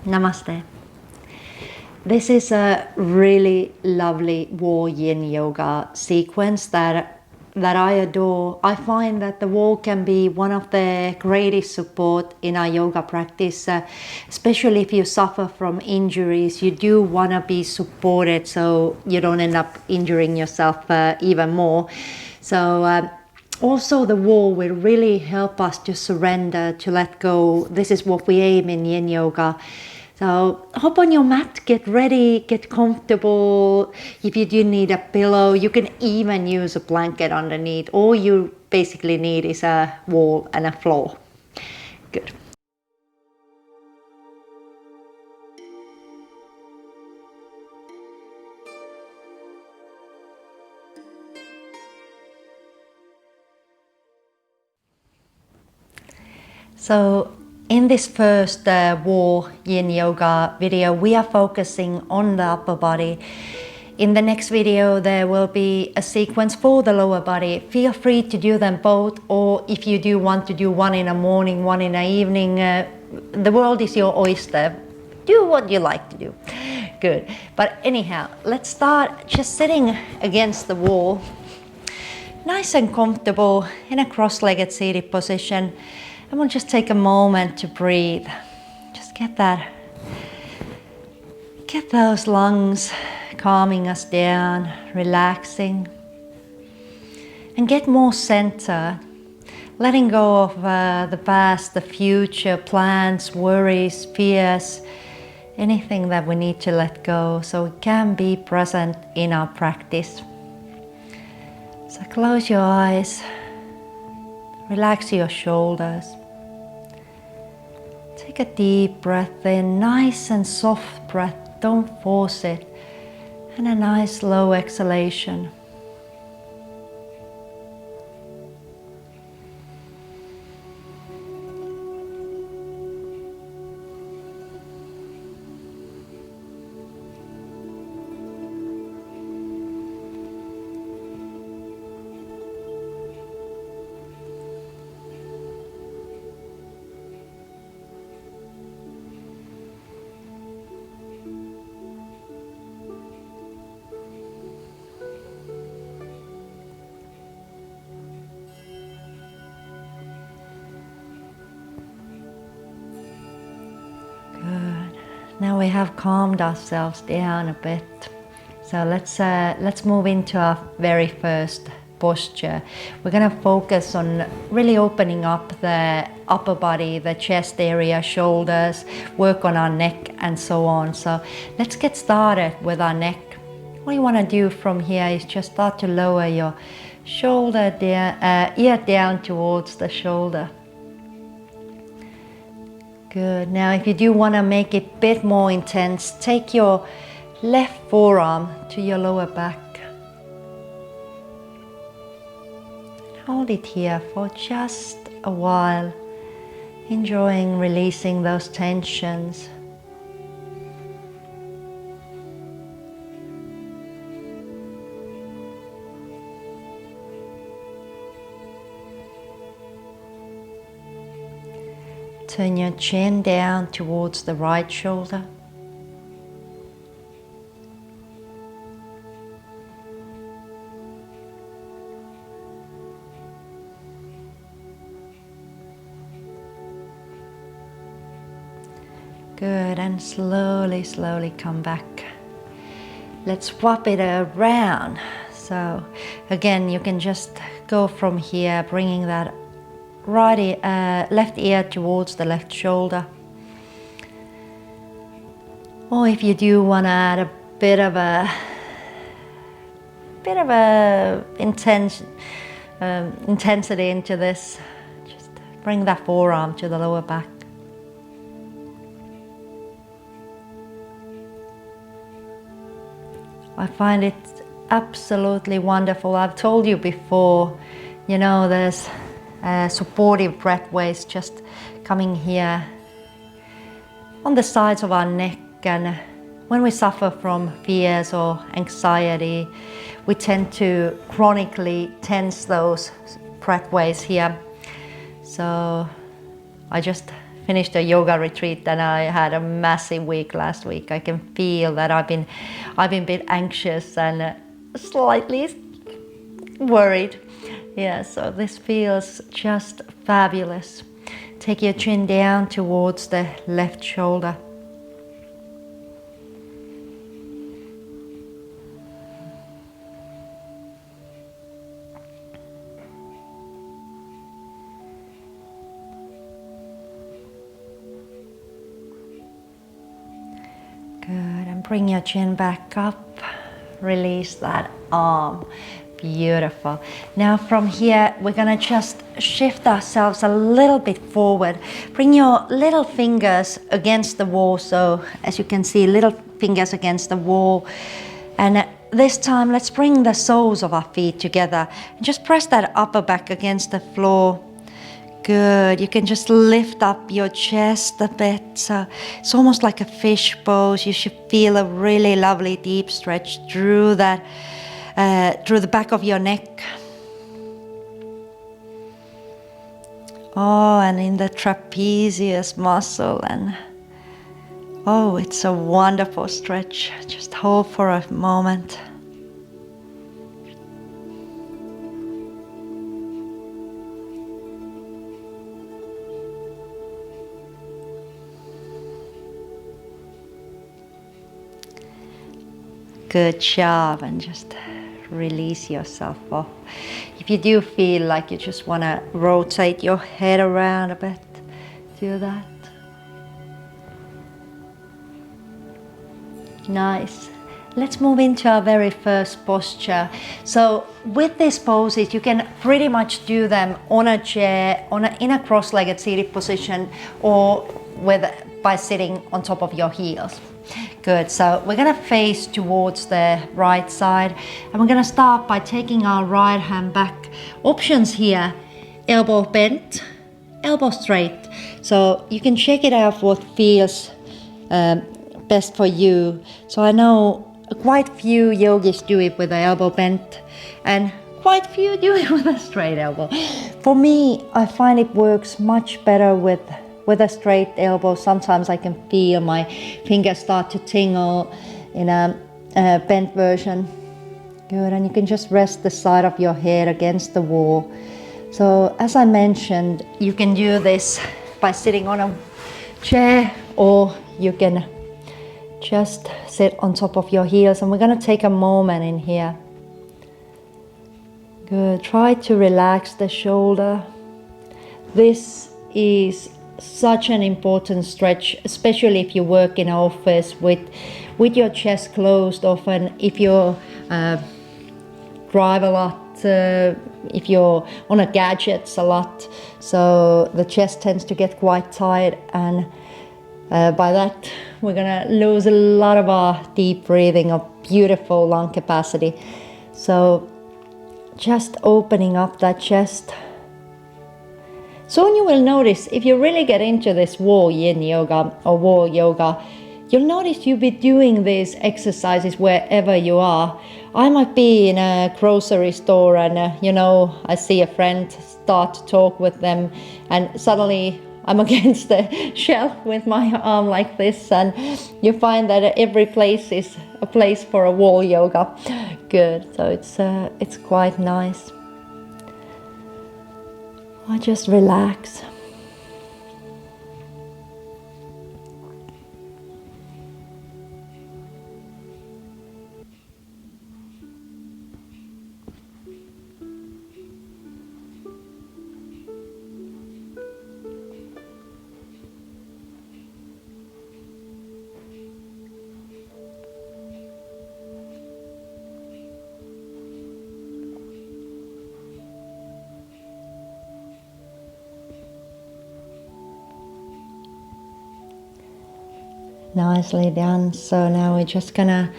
Namaste. This is a really lovely wall Yin Yoga sequence that I adore. I find that the wall can be one of the greatest support in our yoga practice, especially if you suffer from injuries. You do want to be supported so you don't end up injuring yourself even more. So also the wall will really help us to surrender, to let go. This is what we aim in Yin Yoga. So hop on your mat, get ready, get comfortable. If you do need a pillow, you can even use a blanket underneath. All you basically need is a wall and a floor. Good. So in this first wall Yin Yoga video, we are focusing on the upper body. In the next video, there will be a sequence for the lower body. Feel free to do them both, or if you do want to do one in the morning, one in the evening, the world is your oyster. Do what you like to do. Good. But anyhow, let's start just sitting against the wall. Nice and comfortable in a cross-legged seated position. And we'll just take a moment to breathe. Just get those lungs calming us down, relaxing. And get more centered, letting go of the past, the future, plans, worries, fears, anything that we need to let go so we can be present in our practice. So close your eyes, relax your shoulders. Take a deep breath in, nice and soft breath, don't force it. And a nice slow exhalation. Now we have calmed ourselves down a bit. So let's move into our very first posture. We're going to focus on really opening up the upper body, the chest area, shoulders, work on our neck and so on. So let's get started with our neck. What you want to do from here is just start to lower your shoulder down, ear down towards the shoulder. Good. Now if you do want to make it a bit more intense, take your left forearm to your lower back. Hold it here for just a while, enjoying releasing those tensions. Turn your chin down towards the right shoulder. Good, and slowly come back. Let's swap it around. So again, you can just go from here, bringing that left ear towards the left shoulder. Or if you do want to add a bit of a intensity into this, just bring that forearm to the lower back. I find it absolutely wonderful. I've told you before, you know, there's supportive breathways just coming here on the sides of our neck, and when we suffer from fears or anxiety, we tend to chronically tense those breathways here. So I just finished a yoga retreat and I had a massive week last week. I can feel that I've been a bit anxious and slightly worried. Yeah, so this feels just fabulous. Take your chin down towards the left shoulder. Good, and bring your chin back up. Release that arm. Beautiful. Now from here, we're gonna just shift ourselves a little bit forward. Bring your little fingers against the wall. So as you can see, little fingers against the wall. And this time, let's bring the soles of our feet together. And just press that upper back against the floor. Good. You can just lift up your chest a bit. So it's almost like a fish pose. You should feel a really lovely deep stretch through that, through the back of your neck. Oh, and in the trapezius muscle. And oh, it's a wonderful stretch. Just hold for a moment. Good job, and just release yourself off. If you do feel like you just want to rotate your head around a bit, do that. Nice. Let's move into our very first posture. So with these poses, you can pretty much do them on a chair, in a cross-legged seated position, or by sitting on top of your heels. Good, so we're gonna face towards the right side, and we're gonna start by taking our right hand back. Options here: elbow bent, elbow straight. So you can check it out what feels best for you. So I know quite few yogis do it with the elbow bent, and quite few do it with a straight elbow. For me, I find it works much better with a straight elbow. Sometimes I can feel my fingers start to tingle in a bent version. Good, and you can just rest the side of your head against the wall. So as I mentioned, you can do this by sitting on a chair, or you can just sit on top of your heels. And we're gonna take a moment in here. Good, try to relax the shoulder. This is such an important stretch, especially if you work in an office with your chest closed. Often if you drive a lot, if you're on a gadgets a lot, so the chest tends to get quite tight, and by that we're gonna lose a lot of our deep breathing, of beautiful lung capacity. So just opening up that chest. Soon you will notice, if you really get into this wall Yin Yoga or wall yoga, you'll notice you'll be doing these exercises wherever you are. I might be in a grocery store and I see a friend, start to talk with them, and suddenly I'm against the shelf with my arm like this, and you find that every place is a place for a wall yoga. Good, so it's quite nice. Or just relax. Nicely done. So now we're just gonna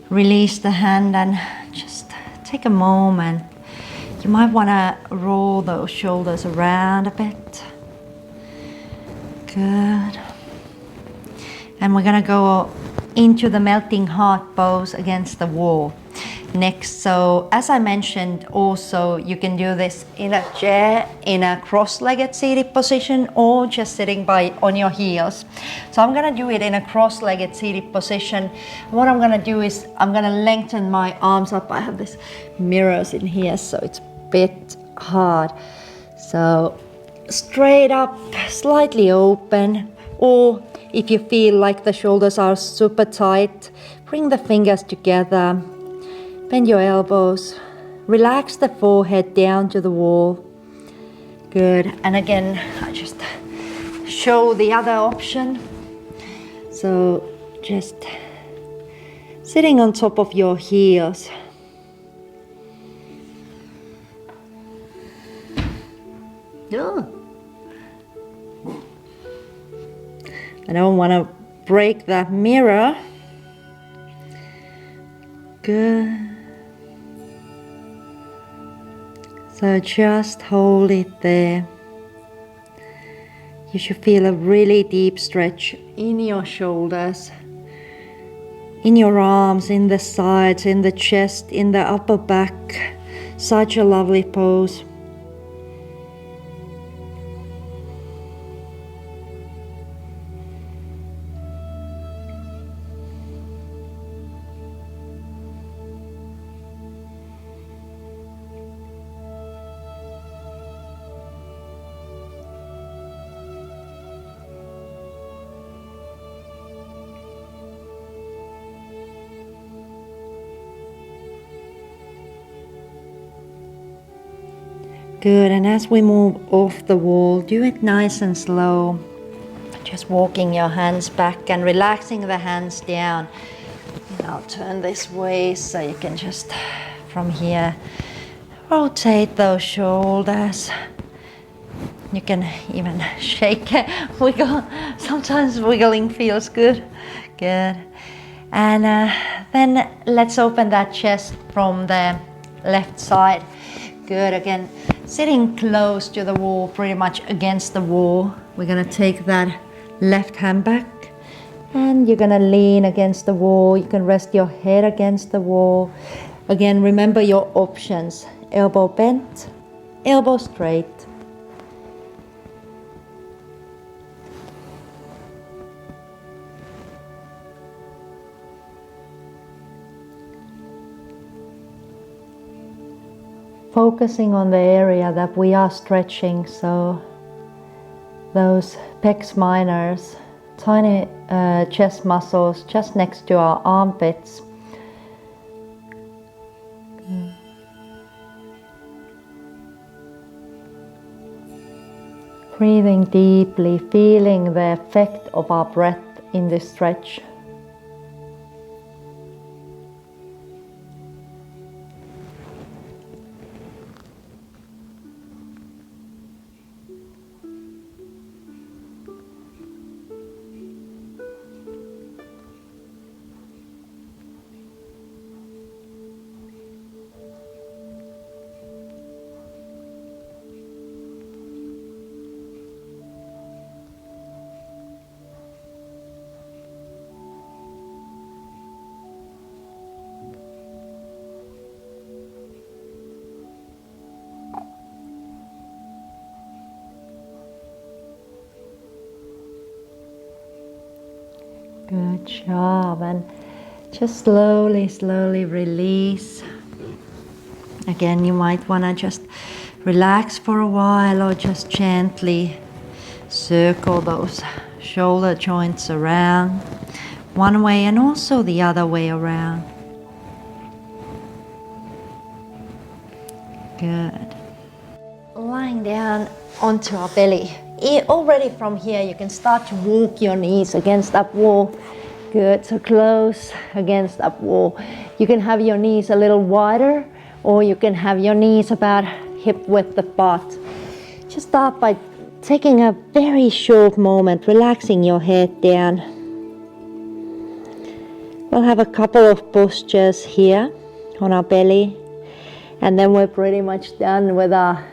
release the hand and just take a moment. You might wanna roll those shoulders around a bit. Good. And we're gonna go into the melting heart pose against the wall. next. So as I mentioned, also you can do this in a chair, in a cross-legged seated position, or just sitting on your heels. So I'm gonna do it in a cross-legged seated position. What I'm gonna do is I'm gonna lengthen my arms up. I have this mirrors in here, so it's a bit hard. So straight up, slightly open, or if you feel like the shoulders are super tight, bring the fingers together, bend your elbows, relax the forehead down to the wall. Good. And again, I just show the other option. So just sitting on top of your heels. Oh. I don't want to break that mirror. Good. So just hold it there. You should feel a really deep stretch in your shoulders, in your arms, in the sides, in the chest, in the upper back. Such a lovely pose. Good, and as we move off the wall, do it nice and slow. Just walking your hands back and relaxing the hands down. And I'll turn this way so you can just, from here, rotate those shoulders. You can even shake, wiggle. Sometimes wiggling feels good. Good. And then let's open that chest from the left side. Good. Again, sitting close to the wall, pretty much against the wall. We're gonna take that left hand back and you're gonna lean against the wall. You can rest your head against the wall. Again, remember your options. Elbow bent, elbow straight. Focusing on the area that we are stretching, so those pecs minors, tiny chest muscles just next to our armpits. Breathing deeply, feeling the effect of our breath in this stretch. Good job, and just slowly release. Again, you might want to just relax for a while or just gently circle those shoulder joints around one way and also the other way around. Good. Lying down onto our belly. Already from here you can start to walk your knees against that wall. Good, so close against that wall. You can have your knees a little wider or you can have your knees about hip width apart. Just start by taking a very short moment, relaxing your head down. We'll have a couple of postures here on our belly and then we're pretty much done with our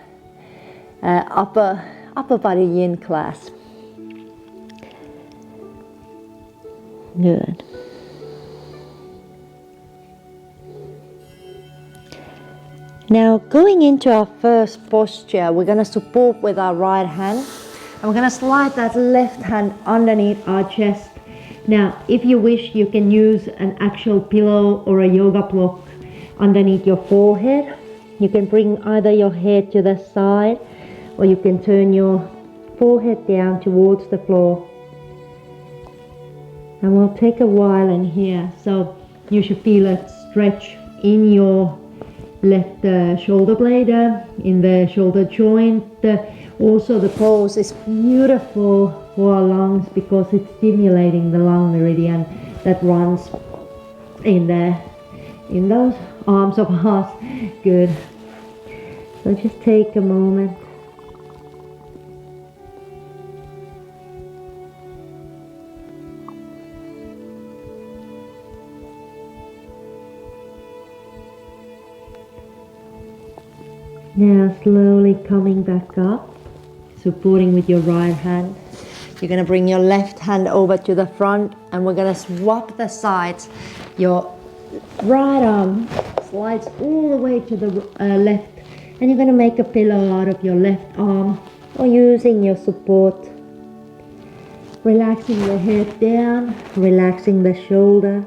upper body yin class. Good. Now going into our first posture, we're going to support with our right hand and we're going to slide that left hand underneath our chest. Now if you wish, you can use an actual pillow or a yoga block underneath your forehead. You can bring either your head to the side or you can turn your forehead down towards the floor. And we'll take a while in here, so you should feel a stretch in your left shoulder blade, in the shoulder joint. Also the pose is beautiful for our lungs because it's stimulating the lung meridian that runs in those arms of ours. Good. So just take a moment. Now slowly coming back up, supporting with your right hand. You're going to bring your left hand over to the front and we're going to swap the sides. Your right arm slides all the way to the left and you're going to make a pillow out of your left arm or using your support. Relaxing the head down, relaxing the shoulder.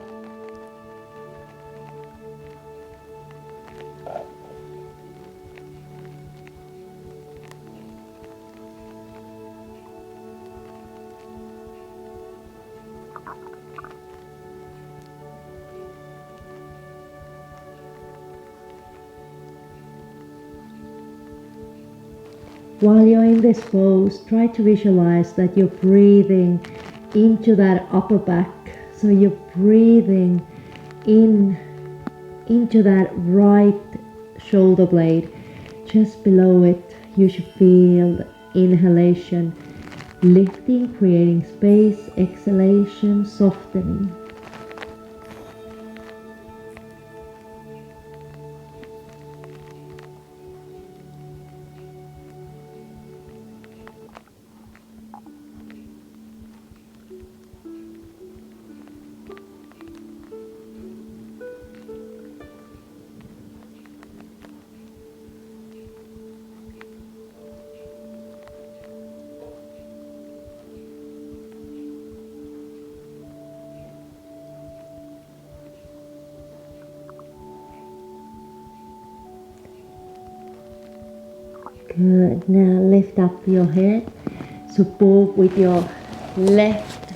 While you're in this pose, try to visualize that you're breathing into that upper back. So you're breathing in into that right shoulder blade. Just below it, you should feel the inhalation lifting, creating space, exhalation, softening. Good. Now lift up your head, support with your left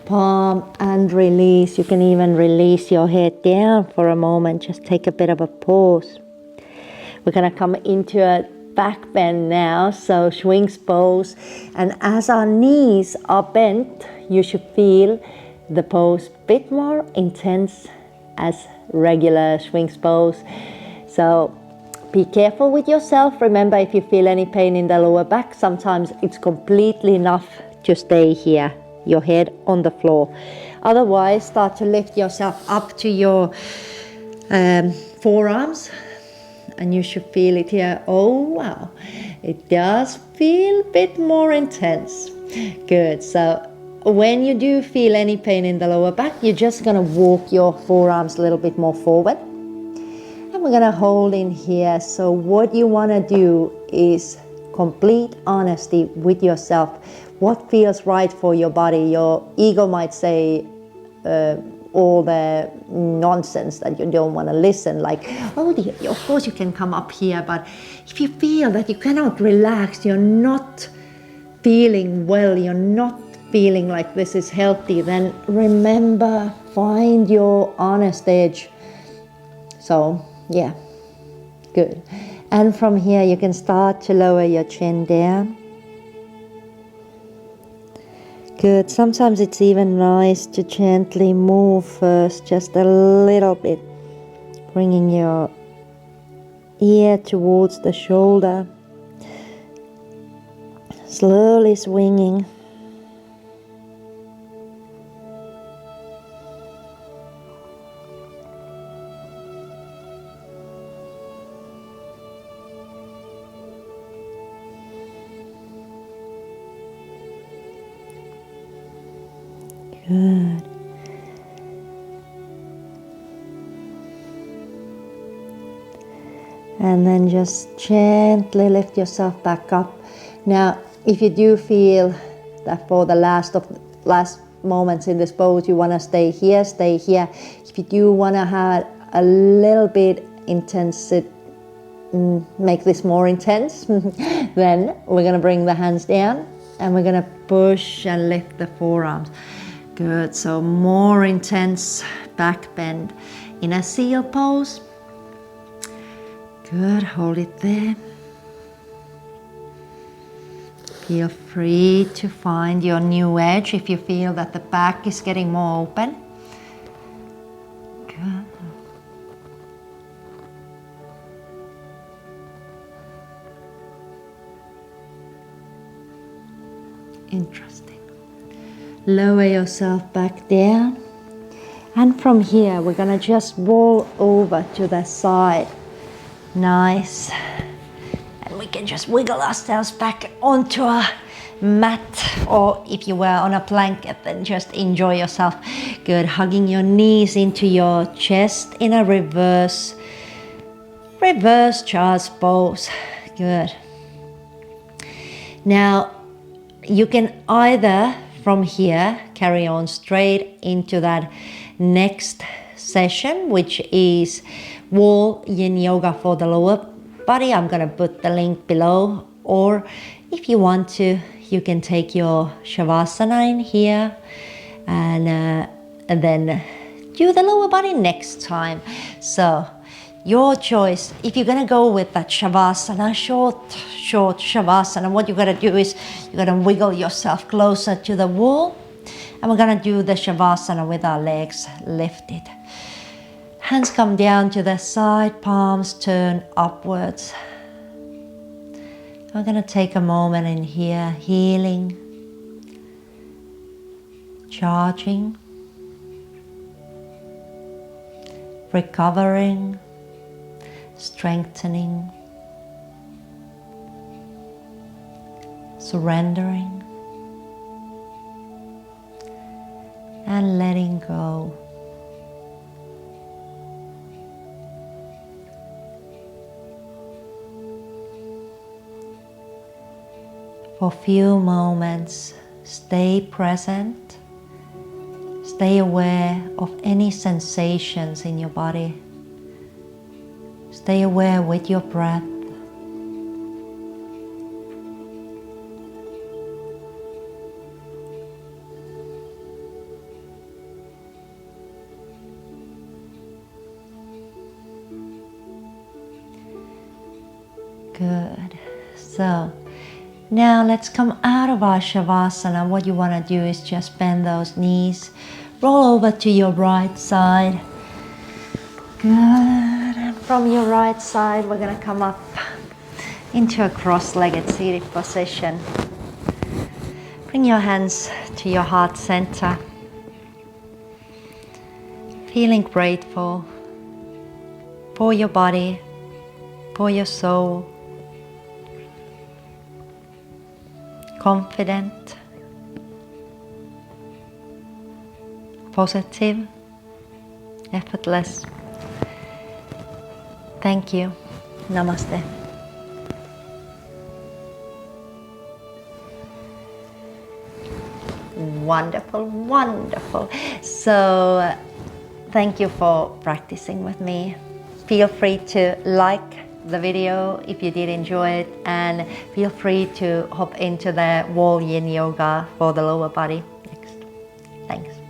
palm and release. You can even release your head down for a moment. Just take a bit of a pause. We're going to come into a back bend now, so swings pose. And as our knees are bent, you should feel the pose a bit more intense as regular swings pose. So be careful with yourself. Remember, if you feel any pain in the lower back, sometimes it's completely enough to stay here, your head on the floor. Otherwise, start to lift yourself up to your forearms and you should feel it here. Oh wow, it does feel a bit more intense. Good. So when you do feel any pain in the lower back, you're just going to walk your forearms a little bit more forward. We're going to hold in here. So what you want to do is complete honesty with yourself. What feels right for your body? Your ego might say all the nonsense that you don't want to listen, like, oh dear, of course you can come up here, but if you feel that you cannot relax, you're not feeling well, you're not feeling like this is healthy, then remember, find your honest edge. So yeah, good. And from here you can start to lower your chin down. Good. Sometimes it's even nice to gently move first, just a little bit, bringing your ear towards the shoulder, slowly swinging. Good. And then just gently lift yourself back up. Now, if you do feel that for the last moments in this pose you want to stay here, stay here. If you do want to have a little bit intense, make this more intense, then we're going to bring the hands down and we're going to push and lift the forearms. Good, so more intense back bend in a seal pose. Good, hold it there. Feel free to find your new edge if you feel that the back is getting more open. Good. Interesting. Lower yourself back down. And from here, we're going to just roll over to the side. Nice. And we can just wiggle ourselves back onto a mat, or if you were on a blanket, then just enjoy yourself. Good. Hugging your knees into your chest in a reverse child's pose. Good. Now, you can either from here carry on straight into that next session, which is wall yin yoga for the lower body. I'm going to put the link below, or if you want to, you can take your shavasana in here and then do the lower body next time. So your choice. If you're going to go with that shavasana, short shavasana, what you're going to do is you're going to wiggle yourself closer to the wall, and we're going to do the shavasana with our legs lifted. Hands come down to the side, palms turn upwards. We're going to take a moment in here, healing, charging, recovering, strengthening, surrendering, and letting go. For a few moments, stay present, stay aware of any sensations in your body. Stay aware with your breath. Good. So now let's come out of our shavasana. What you want to do is just bend those knees, roll over to your right side. Good. And from your right side, we're going to come up into a cross-legged seated position. Bring your hands to your heart center. Feeling grateful for your body, for your soul. Confident, positive, effortless. Thank you. Namaste. Wonderful, wonderful. So thank you for practicing with me. Feel free to like the video if you did enjoy it, and feel free to hop into the wall yin yoga for the lower body next. Thanks.